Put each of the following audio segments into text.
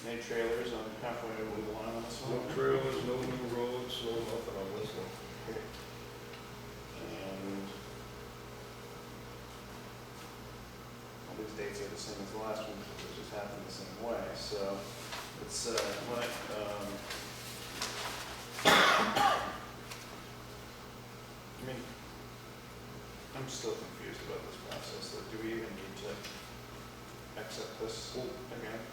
Any trailers on halfway over the line on this No one? trailers, no new roads, no nothing on this one. And all these dates are the same as the last one, because it just happened the same way, so it's, I mean, I'm still confused about this process, like, do we even need to accept this again?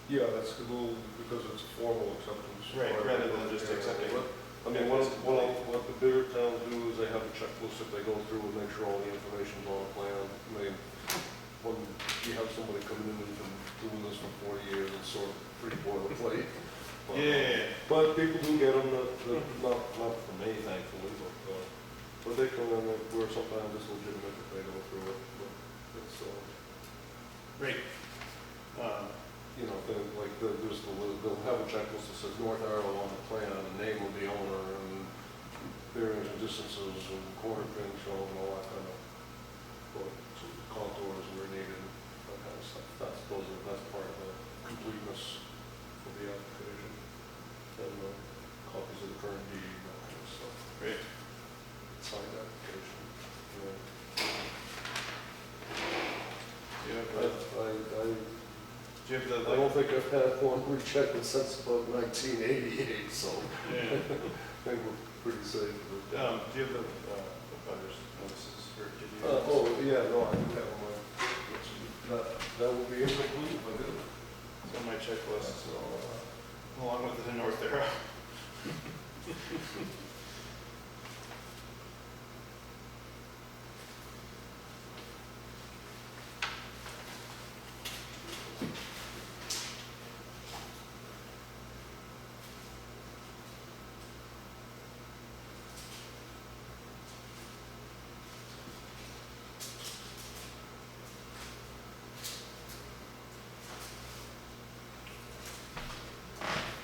Yeah, that's a little, because it's a formal acceptance. Right, rather than just accepting it. I mean, what the bigger towns do is they have a checklist that they go through and make sure all the information's on the plan. I mean, when you have somebody coming in who's been doing this for 40 years, it's sort of pretty boilerplate. But, Yeah. But people do get them, not for me, thankfully, but they come in where sometimes it's legitimate if they go through it. But it's, Right. you know, they'll have a checklist that says North Arrow on the plan, and the name of the owner, and bearings and distances, and corner pin shown, and all that kind of, contours where needed, that kind of stuff. That's part of the completeness of the application, and copies of the current deed, and that kind of stuff. Right. Signed application. Yeah, do you have the, I don't think I've had one rejected since about 1988, so yeah. I think we're pretty safe. Do you have the butters notices, or did you? Oh, yeah, no, I do have one. That would be incomplete if I did. It's on my checklist, so, along with the North Arrow.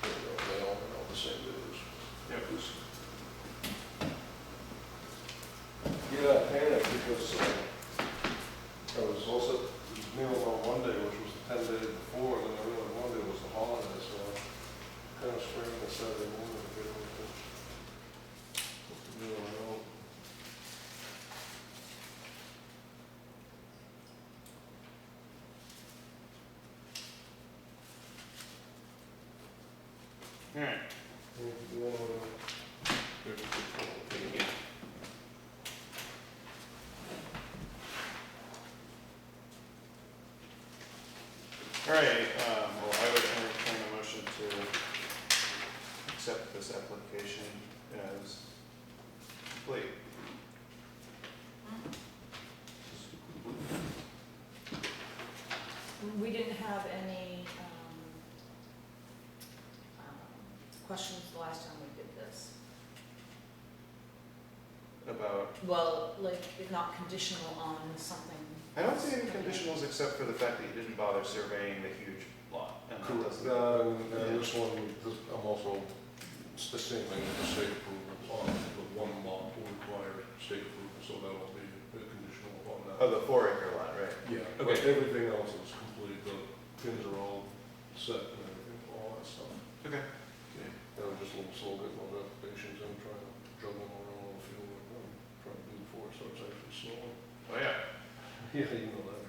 They all know the same news. Yep. Yeah, I panicked because I was also mailed on Monday, which was the 10 days before, and then I realized Monday was the holiday, so I kind of sprang the Saturday morning to get everything. What to do, I know. All right. You want to... All right, well, I would entertain a motion to accept this application as complete. We didn't have any questions the last time we did this. About, Well, like, if not conditional on something. I don't see any conditionals except for the fact that you didn't bother surveying the huge lot. And that Correct. doesn't- And this one, I'm also, it's the same thing with the state approval. The one lot will require state approval, so that'll be a conditional upon that. Oh, the 4-acre lot, right? Yeah, Okay. but everything else is complete. The pins are all set and everything, all that stuff. Okay. I was just a little slow getting those applications in, trying to juggle them around on the field, and trying to do before it starts actually snowing. Oh, yeah. Yeah, you know that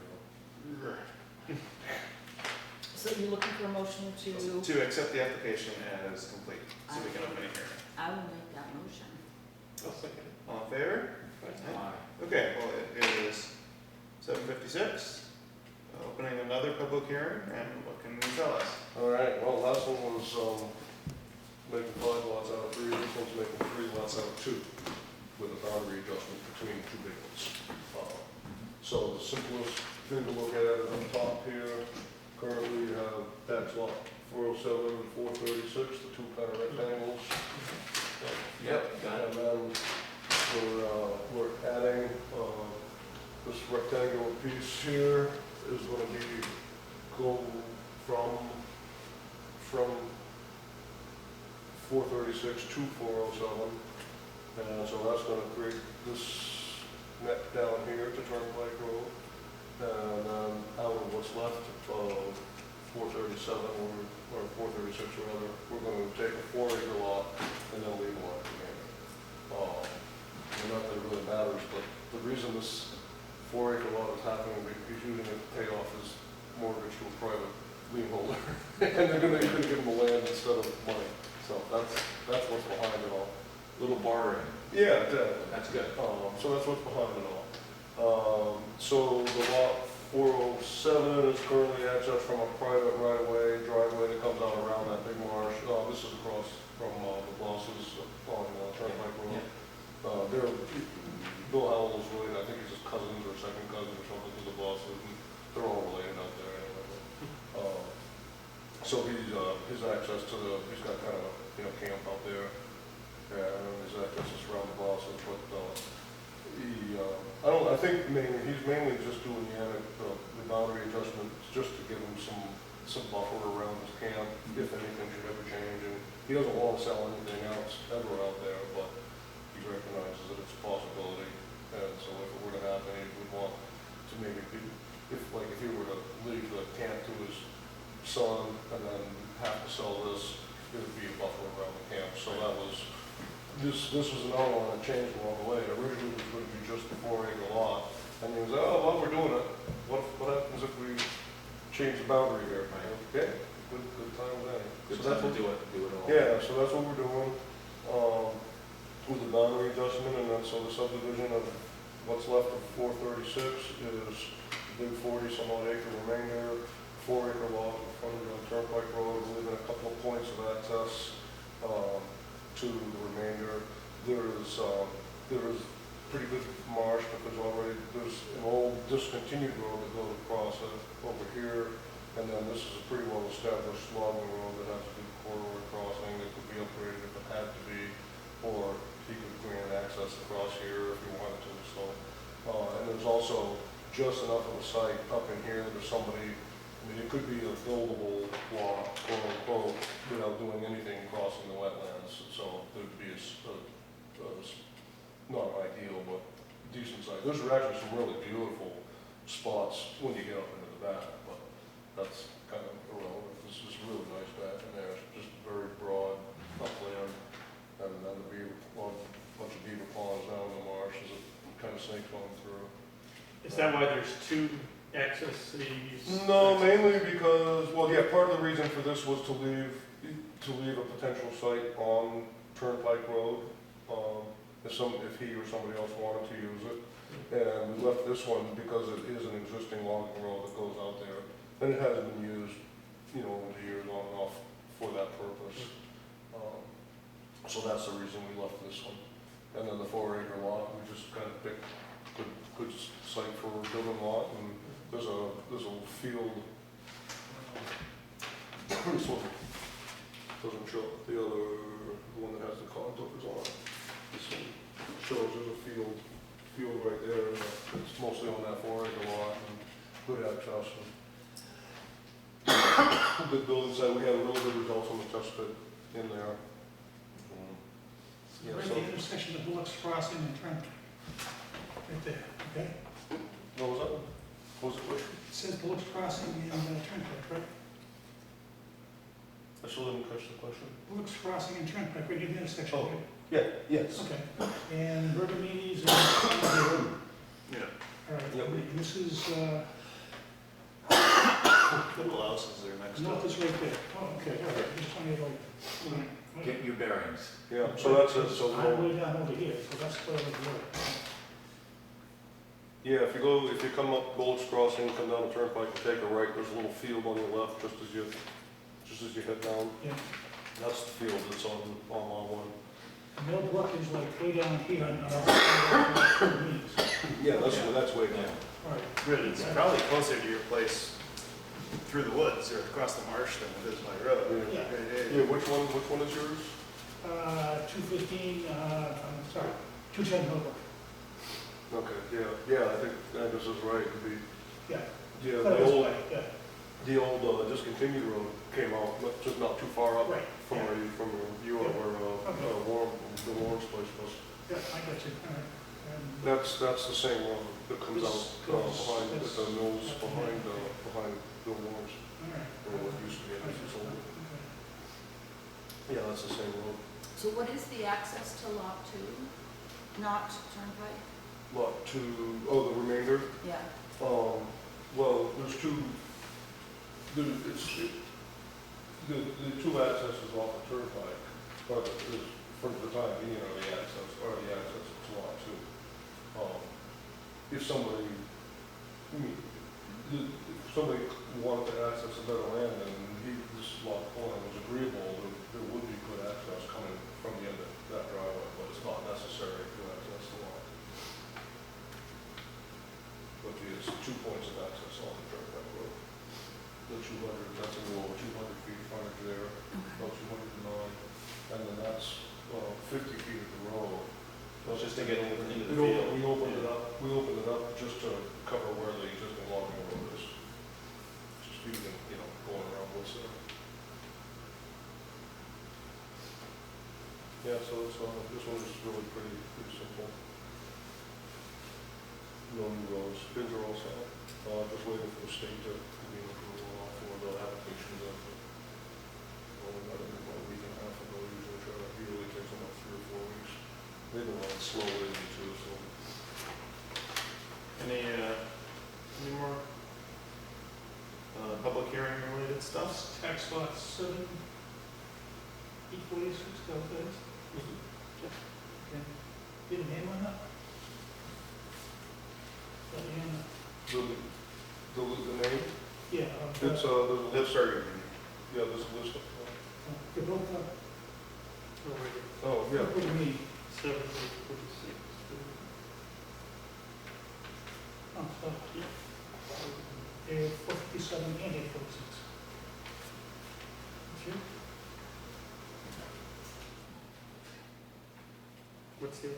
girl. So you're looking for a motion to? To accept the application as complete, so we can open a hearing. I will make that motion. All in favor? Okay, well, it is 7:56. Opening another public hearing, and what can you tell us? All right, well, last one was, making 5 lots out of 3, this one's making 3 lots out of 2, with a boundary adjustment between 2 big ones. So the simplest thing to look at is on top here, currently you have tax lot 407 and 436, the 2 kind of rectangles. Yep, got it. And then we're adding, this rectangular piece here is gonna go from 436 to 407, and so that's going to create this net down here to Turnpike Road, and out of what's left of 437 or 436 rather, we're gonna take a 4-acre lot and then leave one remainder. Not that it really matters, but the reason this 4-acre lot is happening, he's using it to pay off his mortgage to a private lien holder. And they're gonna give him the land instead of money. So that's what's behind it all. Little bartering. Yeah, exactly. That's good. So that's what's behind it all. So the lot 407 is currently accessed from a private right-of-way driveway that comes out around that big marsh. This is across from the Blosses on Turnpike Road. They're, Bill Howell is related, I think he's his cousins or second cousin or something to the Blosses, and they're all related out there anyway. So his access to he's got kind of a, camp out there, and his access is around the Blosses, but, I think he's mainly just doing the boundary adjustment, just to give him some buffer around his camp, if anything should ever change, and he doesn't want to sell anything else ever out there, but he recognizes that it's a possibility, and so if it were to happen, he would want to maybe, if he were to leave the camp to his son and then have to sell this, it would be a buffer around the camp. So that was, this was another one that changed along the way. Originally it was going to be just a 4-acre lot, and he was, well, we're doing it. What happens if we change the boundary here? Okay, good time with that. Good So that's time what to do it all. Yeah, so that's what we're doing, with the boundary adjustment, and then so the subdivision of what's left of 436 is big 40-some odd acre remainder, 4-acre lot in front of the Turnpike Road, leaving a couple of points of access, to the remainder. There is pretty good marsh, but there's an old discontinued road that goes across it over here, and then this is a pretty well-established logging road that has a good corridor crossing that could be upgraded if it had to be, or he could grant access across here if he wanted to. So, and there's also just enough of a site up in here that if somebody, it could be a buildable lot, quote unquote, without doing anything crossing the wetlands. So there'd be not ideal, but decent site. There's actually some really beautiful spots when you get up into the back, but that's kind of irrelevant. This is really nice back in there. It's just very broad upland, and then the bunch of beaver ponds down in the marsh as it kind of snakes on through. Is that why there's two access these? No, mainly because, part of the reason for this was to leave a potential site on Turnpike Road, if he or somebody else wanted to use it. And we left this one because it is an existing logging road that goes out there, and it hasn't been used, over the years on and off for that purpose. So that's the reason we left this one. And then the 4-acre lot, we just kind of picked good site for a building lot, and there's a field. This one doesn't show the one that has the contours on it. This one shows there's a field right there, and it's mostly on that 4-acre lot, and good access. And good building site. We had really good results on the test pit in there. Yeah, Right at so, the intersection of Bullocks Crossing and Turnpike. Right there, okay? what was that? What was it? It says Bullocks Crossing and Turnpike, right? I still didn't catch the question. Bullocks Crossing and Turnpike, right at the intersection, Oh. right? Yeah, yes. Okay, and Bergamini's and, Yeah. all right, Yep. and this is, Little houses are next to north it. is right there. Oh, okay, all right, I just wanted to like, Get your bearings. Yeah, so that's it, so I'm way down over here, so that's where we go. yeah, if you come up Bullocks Crossing, come down the Turnpike, and take a right, there's a little field on your left, just as you head down. Yeah. That's the field that's on Lot 1. Millbrook is like way down here, and, Yeah, that's way down. all right. Really, it's probably closer to your place through the woods or across the marsh than it is my road. Yeah. Yeah, which one is yours? 215, I'm sorry, 210 Millbrook. Okay, yeah, I think Angus is right, it could be, Yeah. yeah, That the is old, right, yeah. discontinued road came out, just not too far up Right, from yeah. where you are, Yeah. where, Okay. the Lawrence place was. Yeah, I got you, all right. And That's the same road that comes out behind, at the mills, That's- behind the wars, all right. or what used to be, I guess it's old. Okay. Yeah, that's the same road. So what is the access to lot two? Not Turnpike? Lot two, oh, the remainder? Yeah. Well, there's two, the two accesses off the turnpike, but there's, for the time being, are the access to lot two. If somebody, if somebody wanted to access a better land and this lot plan was agreeable, there would be good access coming from the end of that driveway, but it's not necessary to access the lot. But there's 2 points of access on the turnpike road. The 200, that's a little over 200 feet frontage there, about 209, and then that's 50 feet of the road. Well, just to get into the We field. opened it up just to cover where the existing logging road is. Just so you can, going around what's there. Yeah, so it's, this one is really pretty simple. No new roads, bids are all set. Just waiting for the state to give me approval for the applications of, about a week and a half ago, usually takes about 3 or 4 weeks. They've been running slow lately too, so. Any more public hearing related stuff? Tax lot 7, 846, okay. Get a name on that? Got a name? The name? Yeah. It's, there's a list, Pittsburgh. yeah, there's a list of, Good luck. oh, yeah. What do you mean? 7:46. Oh, stop. They're 457 and 846. Okay. What's the,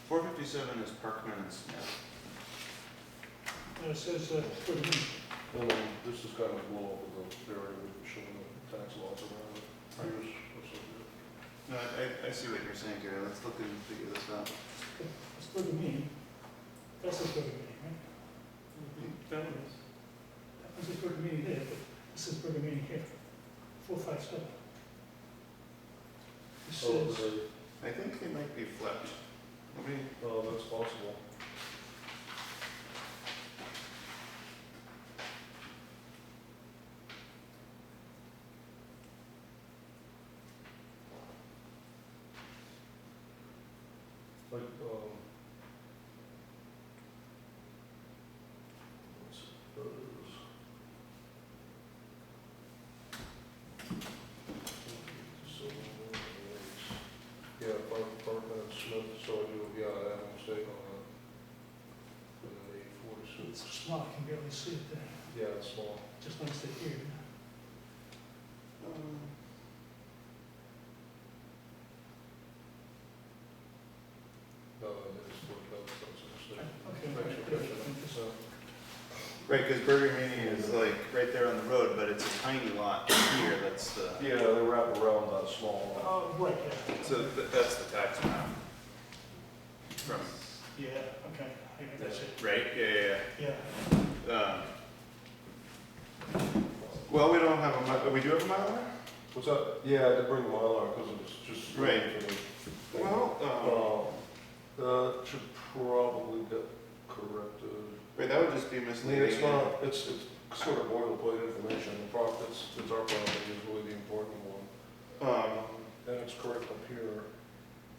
457 is Parkman and Smith. It says, what do you mean? And then this is kind of blow up with the area with showing the tax lots around it. Here's what's up here. No, I see what you're saying, Gary. Let's look and figure this out. It's good to me. That's a good to me, right? that one is, That was a good meeting there, but this is good meeting here. 457. It Oh, says, okay. I think they might be flipped. Let me, Oh, that's possible. Like, what's those? So, yeah, Parkman and Smith, so I do, yeah, I have a mistake on that. For the 846. it's small, I can barely see it there, Yeah, it's small. just like the here. No, it's worked out, so it's a mistake. Okay. Thanks for catching that. So, right, because Burger Mini is like right there on the road, but it's a tiny lot here. That's the, yeah, they wrap around that small. Oh, right, yeah. so that's the tax map. From, Yeah, okay, I got that shit. right? Yeah. Yeah, Well, we don't have a, we do have a Mylar? What's that? Yeah, I did bring the Mylar because it was just. Right. For the- Well, that should probably get corrected. wait, that would just be I mean, misleading. it's not, it's sort of boilerplate information, it's our property is really the important one. And it's correct up here.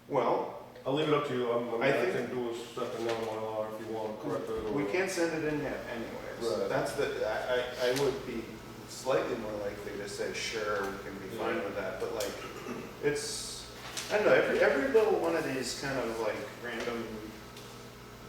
Well, I'll leave it up to you, I I think- can do a second now Mylar if you want to correct it. or- we can't send it in yet anyways. Right. That's the, I would be slightly more likely to say, sure, we can be fine with that, but like, it's, I don't know, every little one of these kind of like random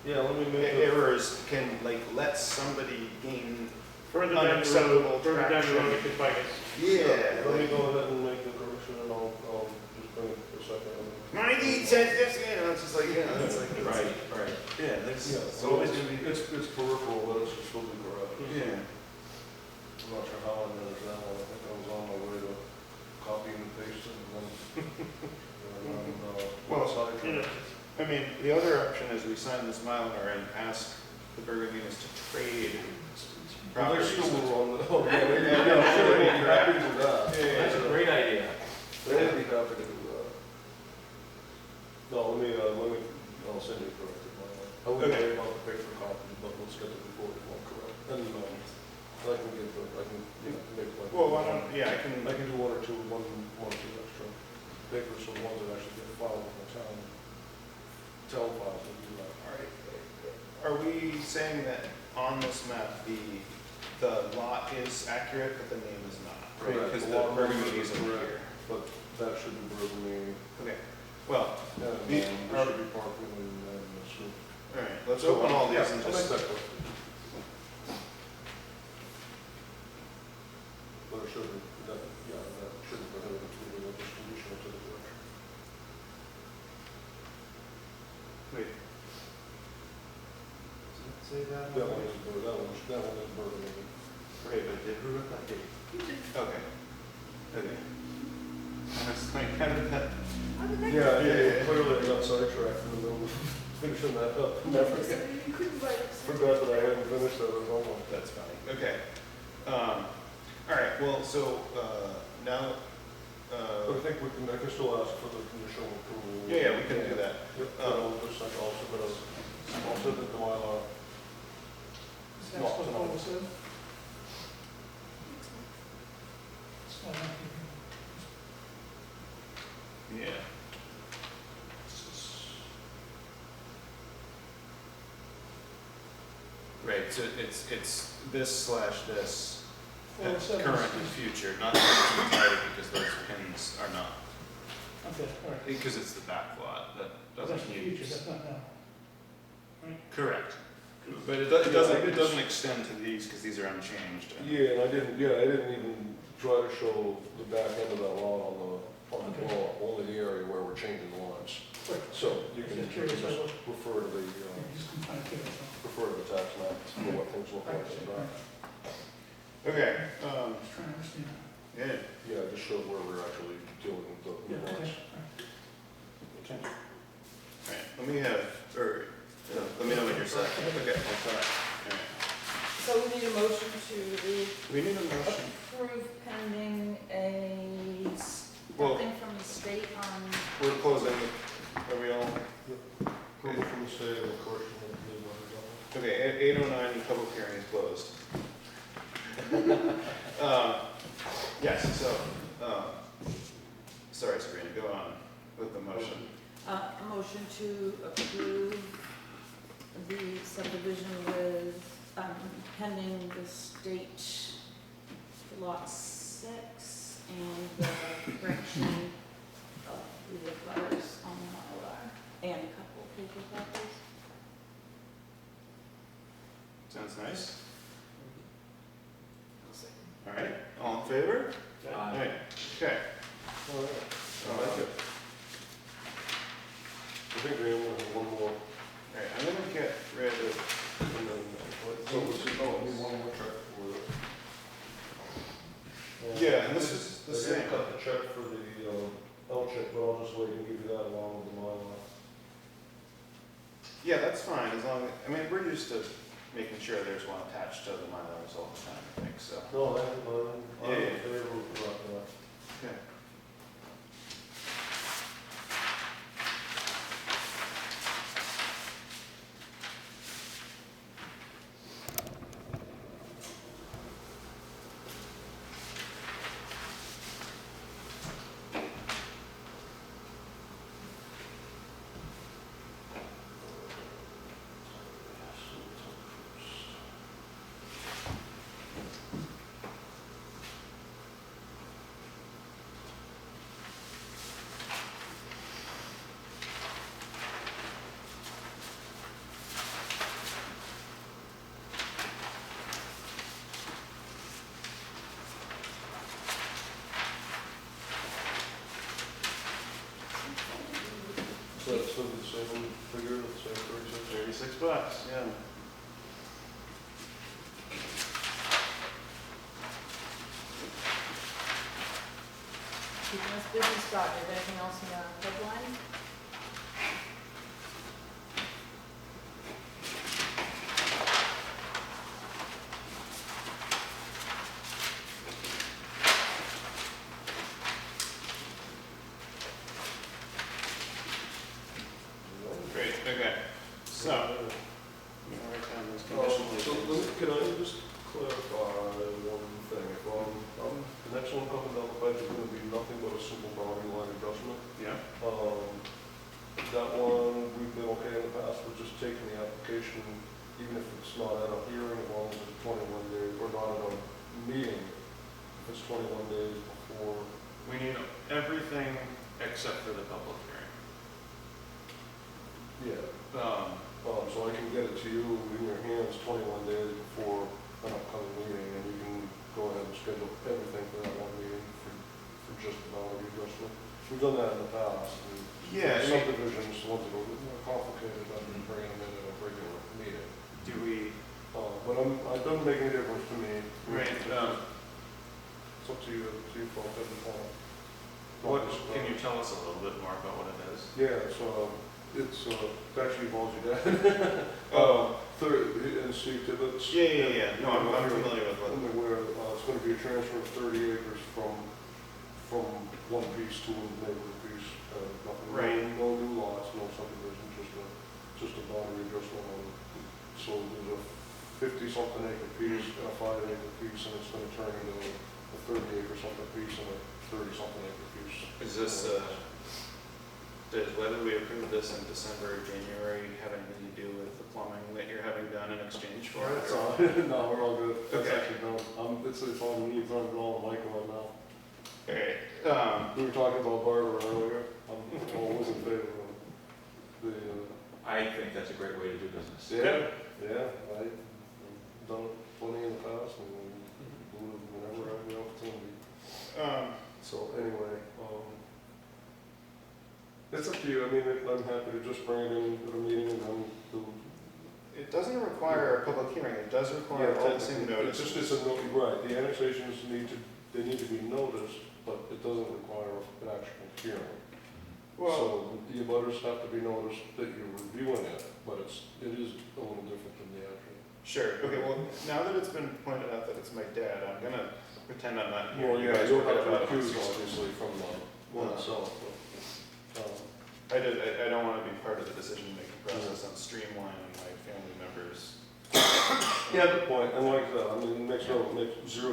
Yeah, let me make it. errors can like let somebody gain, further down the Unacceptable road, further down the traction. road, it could bite us. yeah. Let me like, go ahead and make the correction and I'll just bring it for a second. my deed says this, you know, it's just like, yeah, it's like, Right, right. yeah, there's, Yeah, it's so always gonna be, it's peripheral, but it's still be correct. yeah. I'm not sure how I managed that one, I think I was on my way to copying and pasting and then. Well, side. You know, I mean, the other option is we sign this Mylar and ask the Bergaminas to trade Well, they're properties. still on the, oh, yeah, they, Yeah, yeah, sure, sure, they they'd be happy to do that. That's a great idea. They'd be happy to do that. No, I'll send you a corrected Mylar. I wouldn't Okay. worry about the paper copy, but let's get the recorded one correct. And, I can give, I can, make like. Well, why don't, yeah, I can, I can do one or two extra papers, so the ones that actually get filed in the town files will do that. alright. Are we saying that on this map, the lot is accurate, but the name is not, right? Correct. Because The the lot number Bergaminas is are correct. here. But that should be Bergamy, Okay, well, and, The- there should be parking and so. alright, let's open all these and I'll make just, that correct. But it should be, that shouldn't prohibit it from being just conditional to the direction. wait. Does it say that? That one is Bergamy. Right, but did, who wrote that date? Okay. Okay. I was like, how did that? Yeah, clearly I got sidetracked in the middle of finishing that up. Never You couldn't write it. forgot that I hadn't finished that at all. That's funny. Okay. All right, well, so, now, But I think I can still ask for the conditional approval. yeah, we can do that. Yep, I'll just send also, but I'll send it to Mylar. Is that what Paul said? It's not like Yeah. Right, so it's this / this, current and future, not the entirety, because those pins are not, Okay, all right. because it's the back lot, that That's doesn't the future, use. that's not now. Correct. But it doesn't extend to these, because these are unchanged. Yeah, and I didn't even try to show the back end of that lot on the Okay. wall, only the area where we're changing the lines. Right. So you can Just curious, just I was- refer to the, Yeah, just come find it, so. refer to the tax map for what things look like. in the back. Okay, Just trying to understand. yeah, Yeah, it just shows where we're actually dealing with the Yeah, okay, lines. all right. right, let me have, or, let me know when you're set. Okay, I'll start. Alright. So we need a motion to We need a motion. approve pending Well- something from the state on, We're closing, are we all? Approval from the state, of course, and then leave on the Okay, at 8:09, the public hearing is closed. Yes, so, sorry Sabrina, go on with the motion. a motion to approve the subdivision with, pending the state lot 6 and the correction of the butters on the Mylar and a couple of paper copies. Sounds nice. All right, all in favor? All right, okay. All right. I like it. I think we only have one more, All right, I'm gonna get rid of, and then, so let's see, I need one more check for it. yeah, and this is the I same. didn't cut the check for the, L check, but I'll just wait and give you that along with the Mylar. Yeah, that's fine, as long, I mean, we're used to making sure there's one attached to the Mylars all the time, I think, so. No, I'm Yeah, yeah. in favor of that. Okay. So that's still the same figure, the same 36? $36, yeah. Keeping us busy, Scott, is there anything else in the pipeline? write down those So conditional things. can I just clarify one thing? If the next one coming down the pipe is gonna be nothing but a simple boundary line adjustment. Yeah. That one, we've been okay in the past with just taking the application, even if it's not at a hearing, as long as it's 21 days, or not at a meeting, if it's 21 days before. We need everything except for the public hearing. Yeah. Um, So I can get it to you in your hands 21 days before an upcoming meeting, and you can go ahead and schedule everything for that one meeting for just the boundary adjustment. We've done that in the past. And Yeah, I mean- subdivisions, ones that are a little more complicated, I've been bringing them in at a regular meeting. do we, But it doesn't make any difference to me. right, It's up to you, folks, every time. can you tell us a little bit more about what it is? Yeah, it's actually involves your dad. And Steve Tibbetts. Yeah. No, I'm familiar with what. Where it's going to be a transfer of 30 acres from one piece to a neighborhood piece. Nothing, Right. No new lots, no subdivision, just a boundary adjustment on it. So there's a 50-something acre piece and a 5-acre piece, and it's going to turn into a 30-acre something piece and a 30-something acre piece. Is this, whether we approve this in December or January have anything to do with the plumbing that you're having done in exchange for it? It's or- all, no, we're all good. That's Okay. actually done. It's on me, it's on Michael now. Alright, We were talking about barter earlier. I'm always in favor of the, I think that's a great way to do business. yeah, I've done it plenty in the past and we'll do it whenever I have the opportunity. So anyway, it's up to you. I mean, I'm happy to just bring it in at a meeting and then do. it doesn't require a public hearing, it does require all the same notice. It's just, right, the annexations need to be noticed, but it doesn't require an actual hearing. Well, So the abutters have to be noticed that you're reviewing it, but it is a little different than the actual. sure, okay, well, now that it's been pointed out that it's my dad, I'm gonna pretend I'm not here. Well, You yeah, guys you'll forget have to about it. recuse obviously from the one Uh, itself, but, I don't wanna be part of the decision-making process, I'm streamlining my family members. yeah, good point, and like that, I mean, it makes zero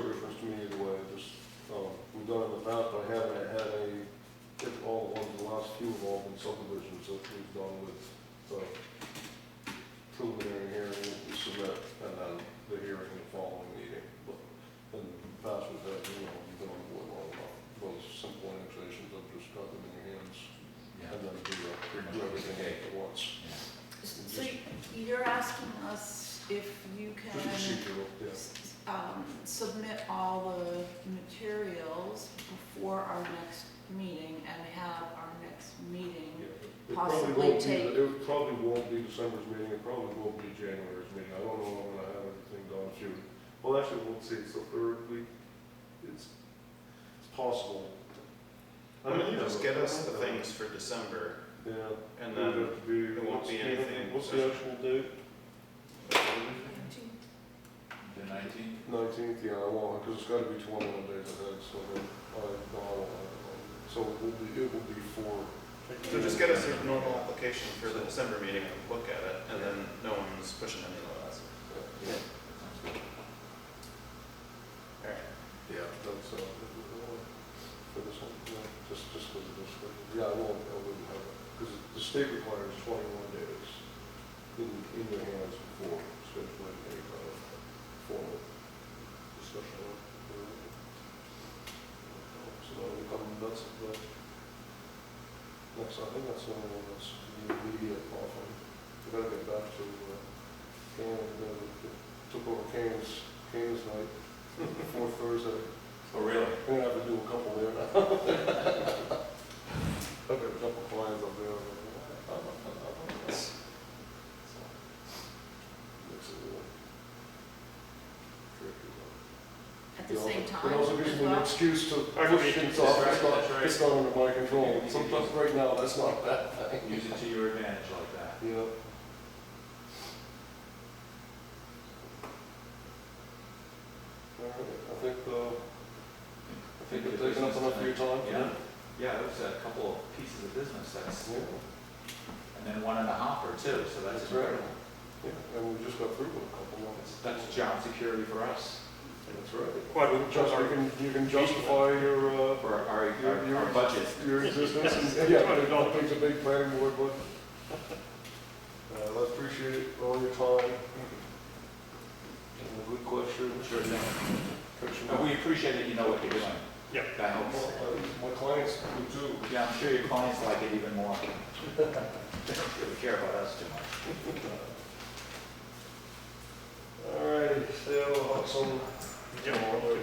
difference to me either way, just, we've done it in the past, but I haven't had all the ones, the last few involved in subdivisions that we've done with, preliminary hearing, we submit, and then the hearing the following meeting. But in the past with that, you've been on board long enough, those simple annexations, I've just got them in your hands, Yeah. and then Pretty do much everything okay. at once. So you're asking us if you Just can procedural, yeah. submit all the materials before our next meeting and have our next meeting. It Possibly probably won't be, take- it probably won't be December's meeting, it probably will be January's meeting, I don't know when I'm gonna have everything done, shoot. Well, actually, we'll see, it's the third week, it's possible. Why don't you just get us the things for December, Yeah. and It would then have to be- it won't be anything What's the actual date? The 19th? 19th, yeah, I won't, because it's gotta be 21 days ahead, so then, no, I won't have it on. So it will be for. so just get us your normal application for the December meeting and look at it, and then no one's pushing any of us. Yeah, Alright, yeah, that's, for this one, yeah, just because of this, yeah, I wouldn't have it, because the state requires 21 days in your hands before scheduling a formal discussion on it. So that'll become, that's, next, I think that's the only one that's the immediate offering. We gotta get back to, took over Kane's night, fourth Thursday. Oh, really? We're gonna have to do a couple there now. I've got a couple clients up there. Makes it really tricky. At the same time It also gives as me an well. excuse to I can push make things it off. distract, that's right. It's not under my control. Sometimes right now, that's not a bad thing. Use it to your advantage like that. Yeah. All right, I think we're taking up enough of your time. Yeah, yeah, it was a couple of pieces of business, that's, Yeah. and then one in the hopper too, so that's That's right. incredible. Yeah, and we just job security for us, That's right. Quadruple You can justify your, for our budget. your existence, and, yeah, I think it's a big planning board, but, let's appreciate all your time. And the good questions. Sure thing. Question- And we appreciate that you know what you're doing. Yep. That helps. Well, my clients do too. Yeah, I'm sure your clients like it even more. They don't really care about us too much. All right, so, some, Yep. everybody.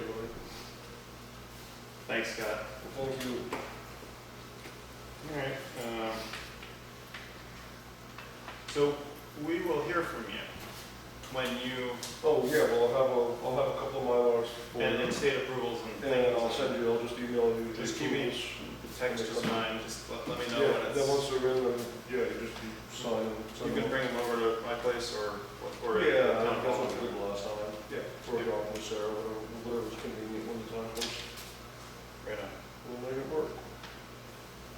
Thanks, Scott. Thank you. All right, so we will hear from you when you, Oh, yeah, well, I'll have a couple of Mylars for you. and state approvals and And things. I'll send you, I'll just email you. Just keep me, text is fine, just let me know Yeah, when then it's, once they're in, then, yeah, you just sign them. you can bring them over to my place or Yeah, town that's hall. what we did last time. Yeah. Or a drop with Sarah, whatever's convenient when the time comes. Right on. We'll make it work.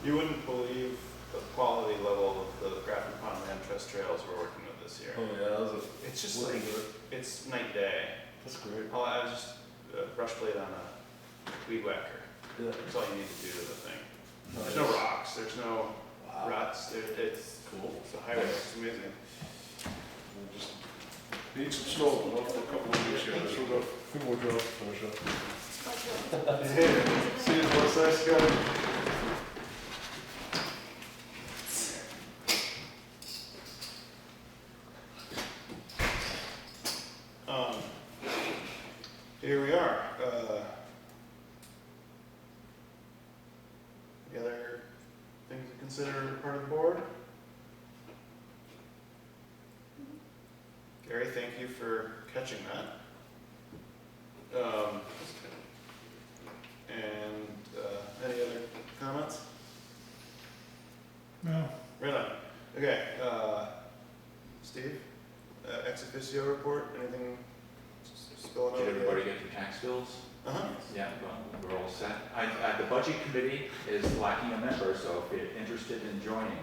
You wouldn't believe the quality level of the Grafton Pond Land Trust trails we're working with this year. Yeah, that was It's just like, it's night day. that's great. I was just brush blade on a weed whacker. Yeah. That's all you need to do to the thing. There's no rocks, there's no ruts, it's cool. It's a highway, it's amazing. We'll just need some snow, but not for a couple of weeks here. Still got a few more jobs to finish up. See you, boss. Thanks, Scott. Here we are. Any other things to consider part of the board? Gary, thank you for catching that. And any other comments? No, Right on. Okay, Steve, ex officio report, anything spilling over? Did everybody get their tax bills? Uh-huh. Yeah, well, we're all set. The budget committee is lacking a member, so if you're interested in joining,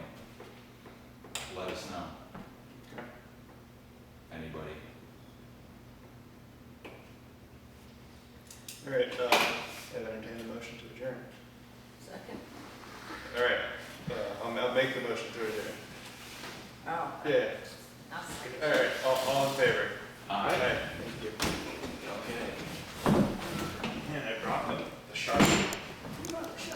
let us know. Okay. Anybody? All right, I'd entertain a motion to adjourn. Second. All right, I'll make the motion to adjourn. Oh. Yeah, I'll second. all right, all in favor?